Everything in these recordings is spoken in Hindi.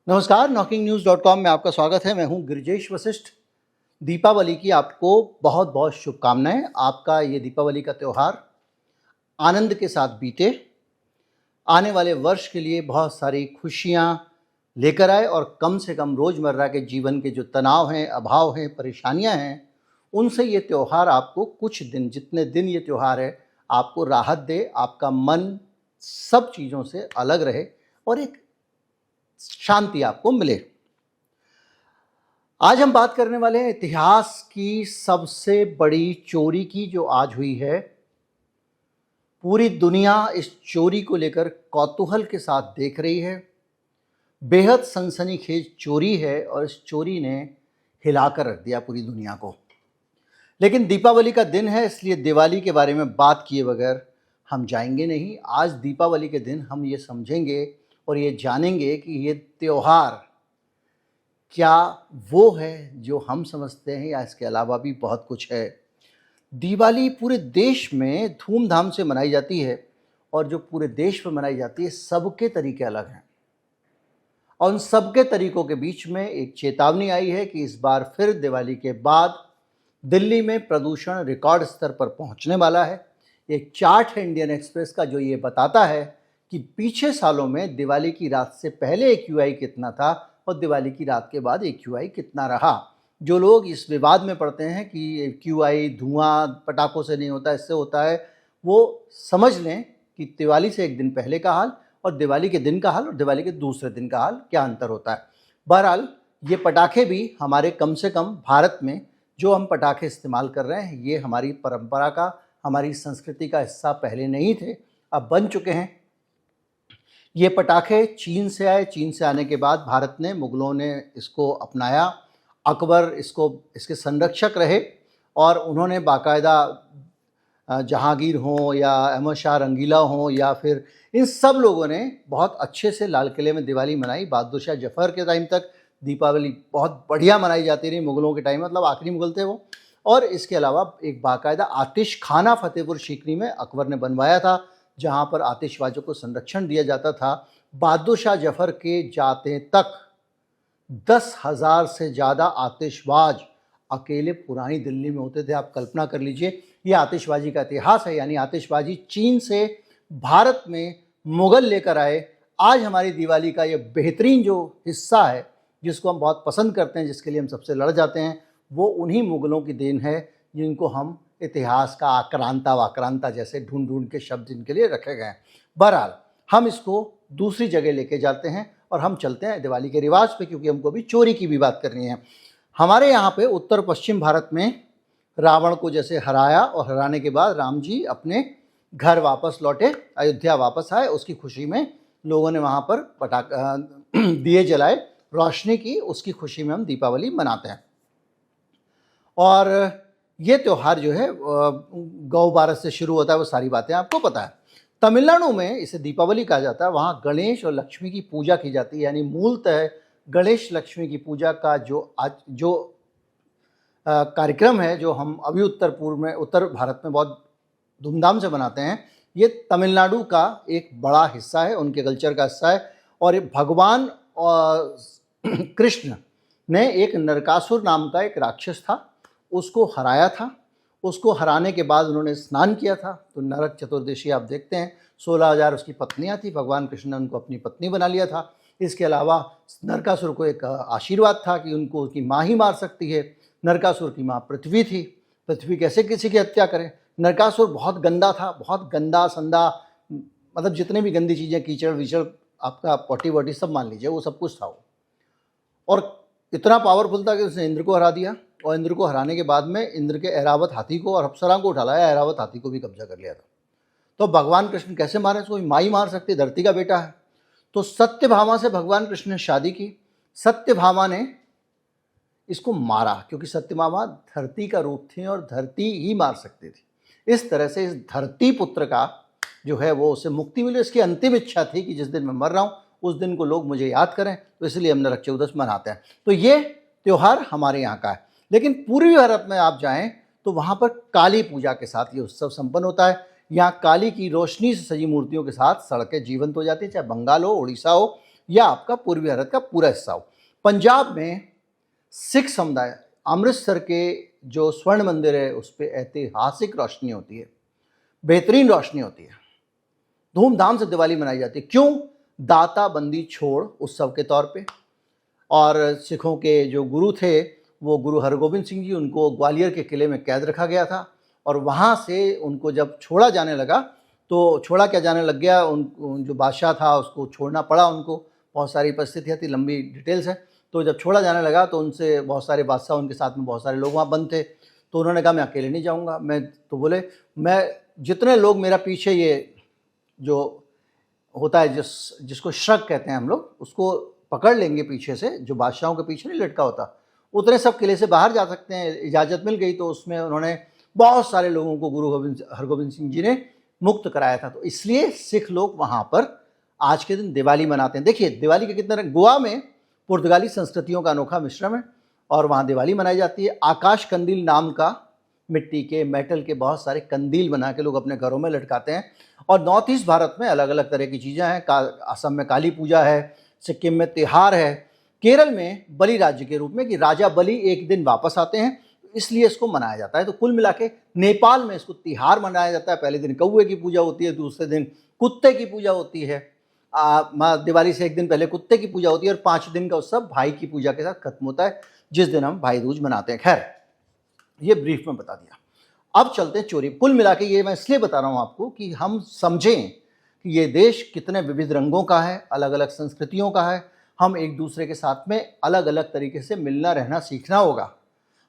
नमस्कार, knocking-news.com में आपका स्वागत है। मैं हूं गिरिजेश वशिष्ठ। दीपावली की आपको बहुत बहुत शुभकामनाएं। आपका ये दीपावली का त्यौहार आनंद के साथ बीते, आने वाले वर्ष के लिए बहुत सारी खुशियां लेकर आए और कम से कम रोज़मर्रा के जीवन के जो तनाव हैं, अभाव हैं, परेशानियां हैं, उनसे ये त्यौहार आपको कुछ दिन, जितने दिन ये त्यौहार है, आपको राहत दे, आपका मन सब चीज़ों से अलग रहे और एक शांति आपको मिले। आज हम बात करने वाले हैं इतिहास की सबसे बड़ी चोरी की, जो आज हुई है। पूरी दुनिया इस चोरी को लेकर कौतूहल के साथ देख रही है। बेहद सनसनीखेज चोरी है और इस चोरी ने हिलाकर रख दिया पूरी दुनिया को। लेकिन दीपावली का दिन है, इसलिए दिवाली के बारे में बात किए बगैर हम जाएंगे नहीं। आज दीपावली के दिन हम ये समझेंगे और ये जानेंगे कि ये त्यौहार क्या वो है जो हम समझते हैं या इसके अलावा भी बहुत कुछ है। दिवाली पूरे देश में धूमधाम से मनाई जाती है और जो पूरे देश में मनाई जाती है, सबके तरीके अलग हैं और उन सबके तरीकों के बीच में एक चेतावनी आई है कि इस बार फिर दिवाली के बाद दिल्ली में प्रदूषण रिकॉर्ड स्तर पर पहुंचने वाला है। एक चार्ट है इंडियन एक्सप्रेस का जो ये बताता है कि पीछे सालों में दिवाली की रात से पहले AQI कितना था और दिवाली की रात के बाद AQI कितना रहा। जो लोग इस विवाद में पड़ते हैं कि AQI धुआं पटाखों से नहीं होता, इससे होता है, वो समझ लें कि दिवाली से एक दिन पहले का हाल और दिवाली के दिन का हाल और दिवाली के दूसरे दिन का हाल क्या अंतर होता है। बहरहाल ये पटाखे भी हमारे, कम से कम भारत में जो हम पटाखे इस्तेमाल कर रहे हैं, ये हमारी परंपरा का, हमारी संस्कृति का हिस्सा पहले नहीं थे, अब बन चुके हैं। ये पटाखे चीन से आए। चीन से आने के बाद भारत ने, मुग़लों ने इसको अपनाया। अकबर इसके संरक्षक रहे और उन्होंने बाकायदा जहांगीर हों या अहमद शाह रंगीला हों या फिर इन सब लोगों ने बहुत अच्छे से लाल किले में दिवाली मनाई। बहादुर शाह जफ़र के टाइम तक दीपावली बहुत बढ़िया मनाई जाती रही, मुग़लों के टाइम, मतलब आखिरी मुग़ल थे वो। और इसके अलावा एक बाकायदा आतिशखाना फतेहपुर सीकरी में अकबर ने बनवाया था, जहाँ पर आतिशबाजों को संरक्षण दिया जाता था। बहादुर शाह जफ़र के जाते तक 10,000 से ज़्यादा आतिशबाज अकेले पुरानी दिल्ली में होते थे। आप कल्पना कर लीजिए, ये आतिशबाजी का इतिहास है। यानी आतिशबाजी चीन से भारत में मुग़ल लेकर आए। आज हमारी दिवाली का ये बेहतरीन जो हिस्सा है, जिसको हम बहुत पसंद करते हैं, जिसके लिए हम सबसे लड़ जाते हैं, वो उन्हीं मुग़लों की देन है, जिनको हम इतिहास का आक्रांता वाक्रांता जैसे ढूंढ ढूंढ के शब्द इनके लिए रखे गए हैं। बहरहाल हम इसको दूसरी जगह लेके जाते हैं और हम चलते हैं दिवाली के रिवाज पे, क्योंकि हमको भी चोरी की भी बात करनी है। हमारे यहाँ पे उत्तर पश्चिम भारत में रावण को जैसे हराया और हराने के बाद राम जी अपने घर वापस लौटे, अयोध्या वापस आए, उसकी खुशी में लोगों ने वहाँ पर दिए जलाए, रोशनी की, उसकी खुशी में हम दीपावली मनाते हैं। और ये त्यौहार जो है गौ बारस से शुरू होता है, वो सारी बातें आपको पता है। तमिलनाडु में इसे दीपावली कहा जाता है। वहाँ गणेश और लक्ष्मी की पूजा की जाती है। यानी मूलतः गणेश लक्ष्मी की पूजा का जो कार्यक्रम है, जो हम अभी उत्तर भारत में बहुत धूमधाम से मनाते हैं, ये तमिलनाडु का एक बड़ा हिस्सा है, उनके कल्चर का हिस्सा है। और ये भगवान कृष्ण ने एक नरकासुर नाम का एक राक्षस था, उसको हराया था। उसको हराने के बाद उन्होंने स्नान किया था, तो नरक चतुर्दशी आप देखते हैं, 16,000 उसकी पत्नियां थी, भगवान कृष्ण ने उनको अपनी पत्नी बना लिया था। इसके अलावा नरकासुर को एक आशीर्वाद था कि उनको उसकी माँ ही मार सकती है। नरकासुर की माँ पृथ्वी थी, पृथ्वी कैसे किसी की हत्या करे। नरकासुर बहुत गंदा था, बहुत गंदा संदा, मतलब जितने भी गंदी चीज़ें, कीचड़ वीचड़, आपका पॉटी वॉटी सब मान लीजिए, वो सब कुछ था वो। और इतना पावरफुल था कि उसने इंद्र को हरा दिया, और इंद्र को हराने के बाद में इंद्र के ऐरावत हाथी को और अप्सरा को उठा लाया, ऐरावत हाथी को भी कब्जा कर लिया था। तो भगवान कृष्ण कैसे मारे इसको? माई मार सकती, धरती का बेटा है। तो सत्यभामा से भगवान कृष्ण ने शादी की। सत्यभामा ने इसको मारा, क्योंकि सत्यभामा धरती का रूप थी और धरती ही मार सकती थी। इस तरह से इस धरती पुत्र का जो है वो उसे मुक्ति मिली। इसकी अंतिम इच्छा थी कि जिस दिन मैं मर रहा हूँ उस दिन को लोग मुझे याद करें, तो इसलिए हम नरक चतुर्दशी मनाते हैं। तो ये त्यौहार हमारे यहाँ का है। लेकिन पूर्वी भारत में आप जाएं तो वहाँ पर काली पूजा के साथ ये उत्सव संपन्न होता है। यहाँ काली की रोशनी से सजी मूर्तियों के साथ सड़कें जीवंत हो जाती हैं, चाहे बंगाल हो, उड़ीसा हो या आपका पूर्वी भारत का पूरा हिस्सा हो। पंजाब में सिख समुदाय, अमृतसर के जो स्वर्ण मंदिर है उस पर ऐतिहासिक रोशनी होती है, बेहतरीन रोशनी होती है, धूमधाम से दिवाली मनाई जाती है। क्यों? दाता बंदी छोड़ उत्सव के तौर पे। और सिखों के जो गुरु थे वो गुरु हरगोबिंद सिंह जी, उनको ग्वालियर के किले में कैद रखा गया था और वहाँ से उनको जब छोड़ा जाने लगा तो छोड़ा क्या जाने लग गया, उन जो बादशाह था उसको छोड़ना पड़ा उनको, बहुत सारी परिस्थितियाँ थी, लंबी डिटेल्स है। तो जब छोड़ा जाने लगा तो उनसे बहुत सारे बादशाह, उनके साथ में बहुत सारे लोग वहाँ बंद थे, तो उन्होंने कहा मैं अकेले नहीं जाऊँगा। मैं तो बोले मैं जितने लोग मेरा पीछे, ये जो होता है जिसको श्रग कहते हैं हम लोग, उसको पकड़ लेंगे पीछे से, जो बादशाहों के पीछे नहीं लटका होता, उतने सब किले से बाहर जा सकते हैं। इजाज़त मिल गई तो उसमें उन्होंने बहुत सारे लोगों को गुरु हरगोबिंद सिंह जी ने मुक्त कराया था। तो इसलिए सिख लोग वहाँ पर आज के दिन दिवाली मनाते हैं। देखिए दिवाली के कितने रंग, गोवा में पुर्तगाली संस्कृतियों का अनोखा मिश्रण है और वहाँ दिवाली मनाई जाती है। आकाश कंदील नाम का मिट्टी के, मेटल के बहुत सारे कंदील बना के लोग अपने घरों में लटकाते हैं। और नॉर्थ ईस्ट भारत में अलग अलग तरह की चीज़ें हैं। असम में काली पूजा है, सिक्किम में तिहार है, केरल में बलि राज्य के रूप में कि राजा बलि एक दिन वापस आते हैं, इसलिए इसको मनाया जाता है। तो कुल मिला के नेपाल में इसको तिहार मनाया जाता है। पहले दिन कौवे की पूजा होती है, दूसरे दिन कुत्ते की पूजा होती है। दिवाली से एक दिन पहले कुत्ते की पूजा होती है और 5 दिन का उत्सव भाई की पूजा के साथ खत्म होता है, जिस दिन हम भाई दूज मनाते हैं। खैर, ये ब्रीफ में बता दिया। अब चलते हैं चोरी। कुल मिला के ये मैं इसलिए बता रहा हूँ आपको कि हम समझें कि ये देश कितने विविध रंगों का है, अलग अलग संस्कृतियों का है। हम एक दूसरे के साथ में अलग अलग तरीके से मिलना रहना सीखना होगा।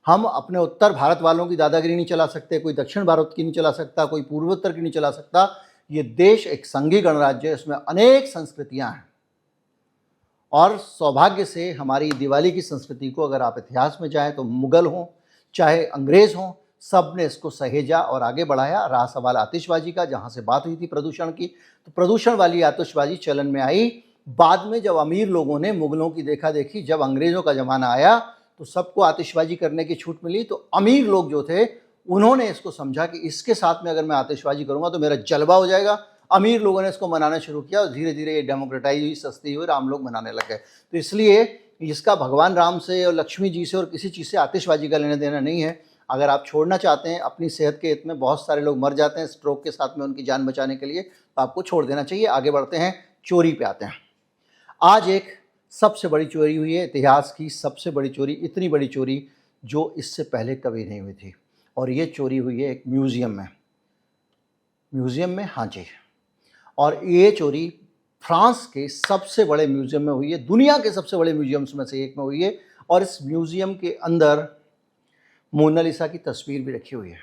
हम अपने उत्तर भारत वालों की दादागिरी नहीं चला सकते, कोई दक्षिण भारत की नहीं चला सकता, कोई पूर्वोत्तर की नहीं चला सकता। ये देश एक संघीय गणराज्य है, इसमें अनेक संस्कृतियां हैं और सौभाग्य से हमारी दिवाली की संस्कृति को अगर आप इतिहास में जाएं तो मुगल हों चाहे अंग्रेज़ हों, सब ने इसको सहेजा और आगे बढ़ाया। रहा सवाल आतिशबाजी का, जहाँ से बात हुई थी प्रदूषण की, तो प्रदूषण वाली आतिशबाजी चलन में आई बाद में, जब अमीर लोगों ने मुगलों की देखा देखी, जब अंग्रेज़ों का ज़माना आया तो सबको आतिशबाजी करने की छूट मिली, तो अमीर लोग जो थे उन्होंने इसको समझा कि इसके साथ में अगर मैं आतिशबाजी करूँगा तो मेरा जलवा हो जाएगा। अमीर लोगों ने इसको मनाना शुरू किया और धीरे धीरे ये डेमोक्रेटाइज हुई, सस्ती हुई, आम लोग मनाने लग गए। तो इसलिए इसका भगवान राम से और लक्ष्मी जी से और किसी चीज़ से आतिशबाजी का लेना देना नहीं है। अगर आप छोड़ना चाहते हैं, अपनी सेहत के हित में, बहुत सारे लोग मर जाते हैं स्ट्रोक के साथ में उनकी जान बचाने के लिए, तो आपको छोड़ देना चाहिए। आगे बढ़ते हैं, चोरी पे आते हैं। आज एक सबसे बड़ी चोरी हुई है, इतिहास की सबसे बड़ी चोरी, इतनी बड़ी चोरी जो इससे पहले कभी नहीं हुई थी, और ये चोरी हुई है एक म्यूज़ियम में। म्यूज़ियम में, हाँ जी। और ये चोरी फ्रांस के सबसे बड़े म्यूज़ियम में हुई है, दुनिया के सबसे बड़े म्यूज़ियम्स में से एक में हुई है। और इस म्यूज़ियम के अंदर मोनालिसा की तस्वीर भी रखी हुई है।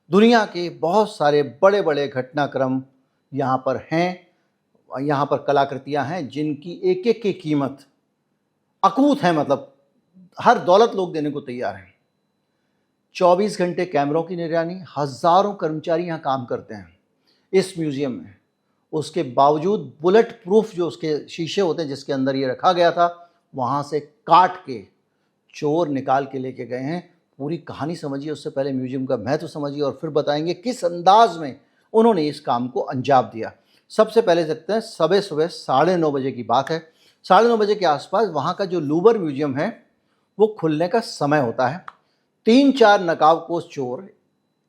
दुनिया के बहुत सारे बड़े बड़े घटनाक्रम यहाँ पर हैं, यहाँ पर कलाकृतियाँ हैं जिनकी एक एक की कीमत अकूत है, मतलब हर दौलत लोग देने को तैयार हैं। 24 घंटे कैमरों की निगरानी, हज़ारों कर्मचारी यहाँ काम करते हैं इस म्यूज़ियम में। उसके बावजूद बुलेट प्रूफ जो उसके शीशे होते हैं जिसके अंदर ये रखा गया था, वहाँ से काट के चोर निकाल के लेके गए हैं। पूरी कहानी समझिए, उससे पहले म्यूज़ियम का महत्व समझिए और फिर बताएंगे किस अंदाज में उन्होंने इस काम को अंजाम दिया। सबसे पहले देखते हैं, सुबह 9:30 बजे की बात है। 9:30 बजे के आसपास वहाँ का जो लूवर म्यूज़ियम है वो खुलने का समय होता है। 3-4 नकाबपोश चोर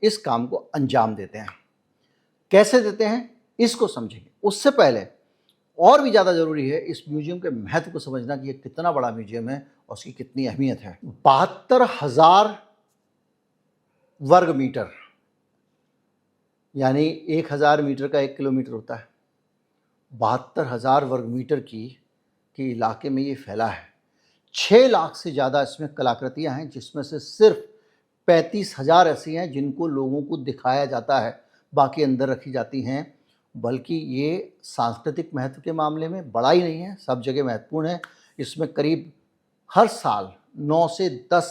इस काम को अंजाम देते हैं। कैसे देते हैं इसको समझेंगे। उससे पहले और भी ज़्यादा ज़रूरी है इस म्यूज़ियम के महत्व को समझना कि ये कितना बड़ा म्यूज़ियम है और उसकी कितनी अहमियत है। 72,000 वर्ग मीटर, यानी 1,000 मीटर का 1 किलोमीटर होता है। 72,000 वर्ग मीटर के इलाके में ये फैला है। 6 लाख से ज़्यादा इसमें कलाकृतियाँ हैं, जिसमें से सिर्फ 35,000 ऐसी हैं जिनको लोगों को दिखाया जाता है, बाकी अंदर रखी जाती हैं। बल्कि ये सांस्कृतिक महत्व के मामले में बड़ा ही नहीं है, सब जगह महत्वपूर्ण है। इसमें करीब हर साल 9 से 10,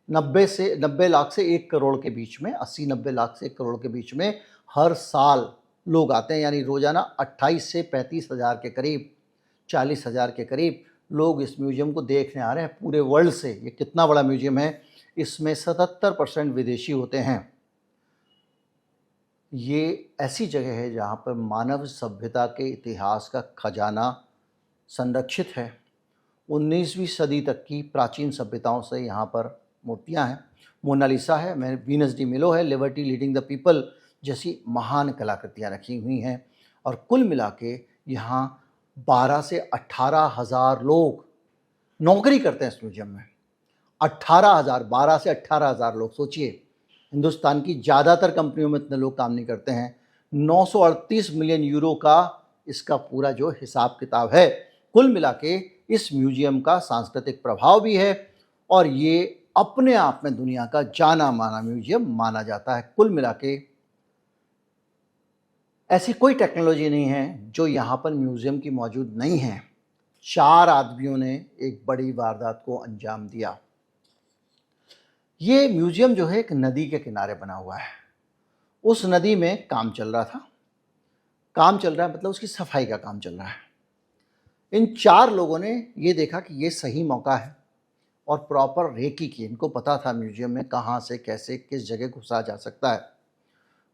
90 लाख से 1 करोड़ के बीच में, 80-90 लाख से 1 करोड़ के बीच में हर साल लोग आते हैं। यानी रोज़ाना 28 से 35 हज़ार के करीब, 40 हज़ार के करीब लोग इस म्यूज़ियम को देखने आ रहे हैं पूरे वर्ल्ड से। ये कितना बड़ा म्यूज़ियम है। इसमें 77% विदेशी होते हैं। ये ऐसी जगह है जहाँ पर मानव सभ्यता के इतिहास का खजाना संरक्षित है। 19वीं सदी तक की प्राचीन सभ्यताओं से यहाँ पर मूर्तियाँ हैं। मोनालिसा है, वीनस डी मिलो है, लिबर्टी लीडिंग द पीपल जैसी महान कलाकृतियाँ रखी हुई हैं। और कुल मिला के यहाँ 12 से 18,000 लोग नौकरी करते हैं इस म्यूजियम में। 18,000, 12 से 18,000 लोग, सोचिए हिंदुस्तान की ज़्यादातर कंपनियों में इतने लोग काम नहीं करते हैं। 938 मिलियन यूरो का इसका पूरा जो हिसाब किताब है। कुल मिला के इस म्यूजियम का सांस्कृतिक प्रभाव भी है और ये अपने आप में दुनिया का जाना माना म्यूजियम माना जाता है। कुल मिला के ऐसी कोई टेक्नोलॉजी नहीं है जो यहाँ पर म्यूजियम की मौजूद नहीं है। 4 आदमियों ने एक बड़ी वारदात को अंजाम दिया। ये म्यूजियम जो है एक नदी के किनारे बना हुआ है। उस नदी में काम चल रहा था। काम चल रहा है मतलब उसकी सफाई का काम चल रहा है। इन 4 लोगों ने ये देखा कि ये सही मौका है और प्रॉपर रेकी की। इनको पता था म्यूजियम में कहाँ से कैसे किस जगह घुसा जा सकता है।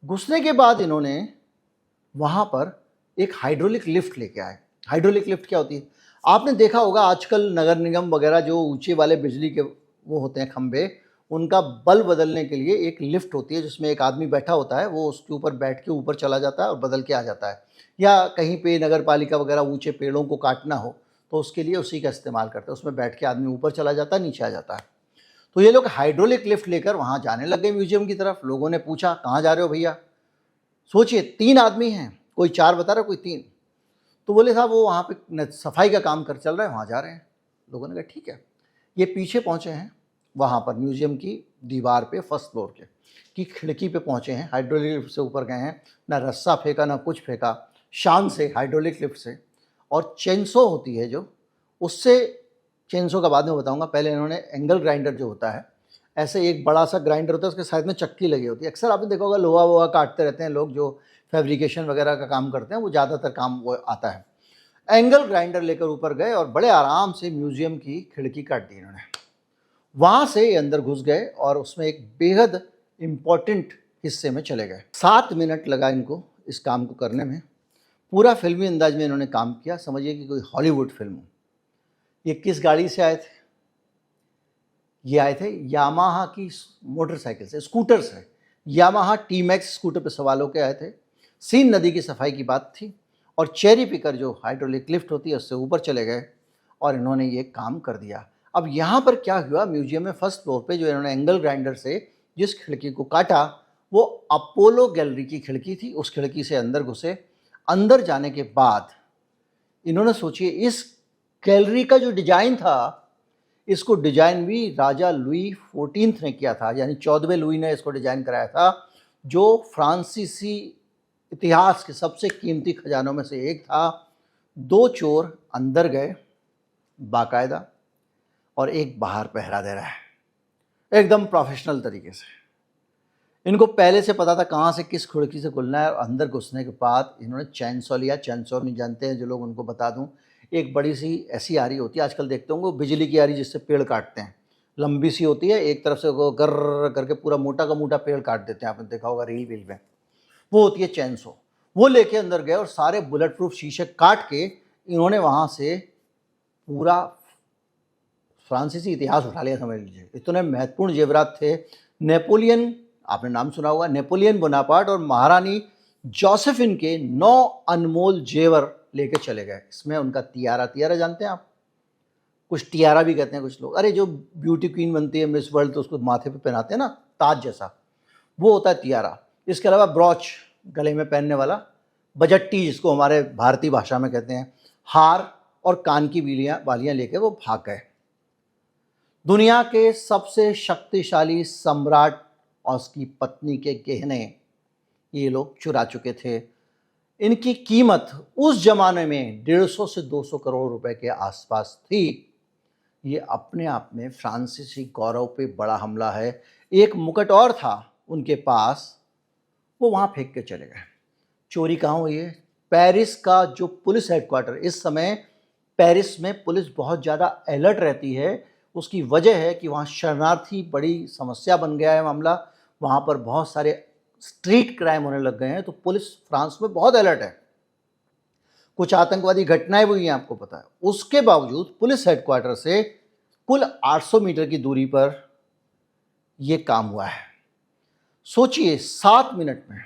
घुसने के बाद इन्होंने वहाँ पर एक हाइड्रोलिक लिफ्ट लेके आए। हाइड्रोलिक लिफ्ट क्या होती है? आपने देखा होगा आजकल नगर निगम वगैरह जो ऊंचे वाले बिजली के वो होते हैं खंभे, उनका बल बदलने के लिए एक लिफ्ट होती है जिसमें एक आदमी बैठा होता है, वो उसके ऊपर बैठ के ऊपर चला जाता है और बदल के आ जाता है। या कहीं पे नगर पालिका वगैरह ऊंचे पेड़ों को काटना हो तो उसके लिए उसी का इस्तेमाल करते हैं। उसमें बैठ के आदमी ऊपर चला जाता है, नीचे आ जाता है। तो ये लोग हाइड्रोलिक लिफ्ट लेकर वहाँ जाने लग गए म्यूजियम की तरफ। लोगों ने पूछा कहाँ जा रहे हो भैया? सोचिए 3 आदमी हैं, कोई 4 बता रहा, कोई 3। तो बोले साहब वो वहाँ पे सफाई का काम कर चल रहा है, वहाँ जा रहे हैं। लोगों ने कहा ठीक है। ये पीछे पहुँचे हैं वहाँ पर म्यूजियम की दीवार पे, फर्स्ट फ्लोर के की खिड़की पे पहुँचे हैं। हाइड्रोलिक लिफ्ट से ऊपर गए हैं, ना रस्सा फेंका ना कुछ फेंका, शान से हाइड्रोलिक लिफ्ट से। और चेनसो होती है जो, उससे, चेनसो का बाद में बताऊँगा, पहले इन्होंने एंगल ग्राइंडर जो होता है, ऐसे एक बड़ा सा ग्राइंडर होता है, उसके साइड में चक्की लगी होती है। अक्सर आपने देखा होगा लोहा वोहा काटते रहते हैं लोग जो फैब्रिकेशन वगैरह का काम करते हैं, वो ज़्यादातर काम वो आता है। एंगल ग्राइंडर लेकर ऊपर गए और बड़े आराम से म्यूजियम की खिड़की काट दी इन्होंने। वहाँ से अंदर घुस गए और उसमें एक बेहद इम्पॉर्टेंट हिस्से में चले गए। 7 मिनट लगा इनको इस काम को करने में। पूरा फिल्मी अंदाज में इन्होंने काम किया, समझिए कि कोई हॉलीवुड फिल्म हो। ये किस गाड़ी से आए थे? ये आए थे यामाहा की मोटरसाइकिल से, स्कूटर से। यामाहा टी-मैक्स स्कूटर पर सवार होकर आए थे। सीन नदी की सफाई की बात थी और चेरी पिकर जो हाइड्रोलिक लिफ्ट होती है उससे ऊपर चले गए और इन्होंने ये काम कर दिया। अब यहाँ पर क्या हुआ, म्यूजियम में फर्स्ट फ्लोर पे जो इन्होंने एंगल ग्राइंडर से जिस खिड़की को काटा वो अपोलो गैलरी की खिड़की थी। उस खिड़की से अंदर घुसे। अंदर जाने के बाद इन्होंने, सोचिए, इस गैलरी का जो डिजाइन था, इसको डिजाइन भी राजा लुई 14 ने किया था, यानी 14वें लुई ने इसको डिजाइन कराया था, जो फ्रांसीसी इतिहास के सबसे कीमती खजानों में से एक था। 2 चोर अंदर गए बाकायदा और एक बाहर पहरा दे रहा है, एकदम प्रोफेशनल तरीके से। इनको पहले से पता था कहाँ से किस खिड़की से खुलना है। और अंदर घुसने के बाद इन्होंने चैनसॉ लिया। चैनसॉ नहीं जानते हैं जो लोग, उनको बता दूं, एक बड़ी सी ऐसी आरी होती है, आजकल देखते होंगे बिजली की आरी जिससे पेड़ काटते हैं, लंबी सी होती है, एक तरफ से वो गर्र करके पूरा मोटा का मोटा पेड़ काट देते हैं, आपने देखा होगा रील वील में, वो होती है चैनसॉ। वो लेके अंदर गए और सारे बुलेट प्रूफ शीशे काट के इन्होंने वहाँ से पूरा फ्रांसीसी इतिहास उठा लिया, समझ लीजिए। इतने महत्वपूर्ण जेवरात थे। नेपोलियन, आपने नाम सुना होगा, नेपोलियन बोनापार्ट और महारानी जोसेफिन के 9 अनमोल जेवर लेके चले गए। इसमें उनका तियारा, तियारा जानते हैं आप? कुछ टियारा भी कहते हैं कुछ लोग। अरे जो ब्यूटी क्वीन बनती है मिस वर्ल्ड तो उसको माथे पे पहनाते हैं ना, ताज जैसा, वो होता है तियारा। इसके अलावा ब्रॉच, गले में पहनने वाला, बजट्टी जिसको हमारे भारतीय भाषा में कहते हैं, हार और कान की बालियां लेके वो भाग गए। दुनिया के सबसे शक्तिशाली सम्राट और उसकी पत्नी के गहने ये लोग चुरा चुके थे। इनकी कीमत उस जमाने में 150 से 200 करोड़ रुपए के आसपास थी। ये अपने आप में फ्रांसीसी गौरव पे बड़ा हमला है। एक मुकुट और था उनके पास, वो वहाँ फेंक के चले गए। चोरी कहाँ हुई है? पेरिस का जो पुलिस हेडक्वार्टर, इस समय पेरिस में पुलिस बहुत ज़्यादा अलर्ट रहती है। उसकी वजह है कि वहाँ शरणार्थी बड़ी समस्या बन गया है मामला। वहाँ पर बहुत सारे स्ट्रीट क्राइम होने लग गए हैं, तो पुलिस फ्रांस में बहुत अलर्ट है। कुछ आतंकवादी घटनाएं हुई हैं, आपको पता है। उसके बावजूद पुलिस हेडक्वार्टर से कुल 800 मीटर की दूरी पर यह काम हुआ है। सोचिए, 7 मिनट में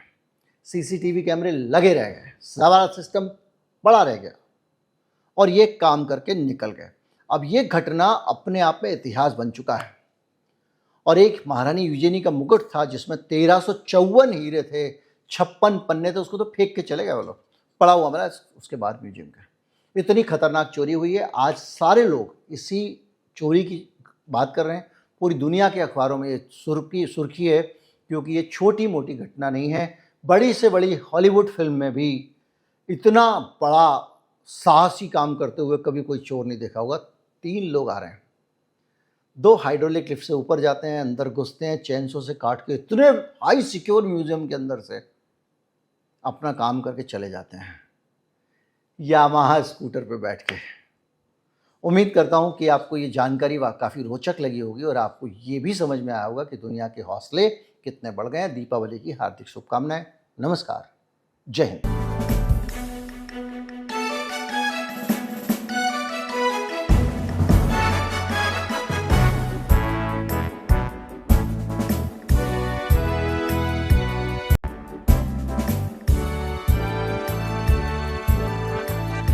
सीसीटीवी कैमरे लगे रह गए, सारा सिस्टम बड़ा रह गया और ये काम करके निकल गए। अब ये घटना अपने आप में इतिहास बन चुका है। और एक महारानी यूजेनी का मुकुट था जिसमें 1354 हीरे थे, 56 पन्ने थे, उसको तो फेंक के चले गए वो लोग, पड़ा हुआ मेरा उसके बाद म्यूजियम का। इतनी खतरनाक चोरी हुई है। आज सारे लोग इसी चोरी की बात कर रहे हैं। पूरी दुनिया के अखबारों में ये सुर्खी है, क्योंकि ये छोटी मोटी घटना नहीं है। बड़ी से बड़ी हॉलीवुड फिल्म में भी इतना बड़ा साहसी काम करते हुए कभी कोई चोर नहीं देखा होगा। 3 लोग आ रहे हैं, 2 हाइड्रोलिक लिफ्ट से ऊपर जाते हैं, अंदर घुसते हैं, चैनसो से काट के इतने हाई सिक्योर म्यूजियम के अंदर से अपना काम करके चले जाते हैं, यामाहा स्कूटर पे बैठ के। उम्मीद करता हूं कि आपको ये जानकारी काफ़ी रोचक लगी होगी और आपको ये भी समझ में आया होगा कि दुनिया के हौसले कितने बढ़ गए हैं। दीपावली की हार्दिक शुभकामनाएं। नमस्कार, जय हिंद।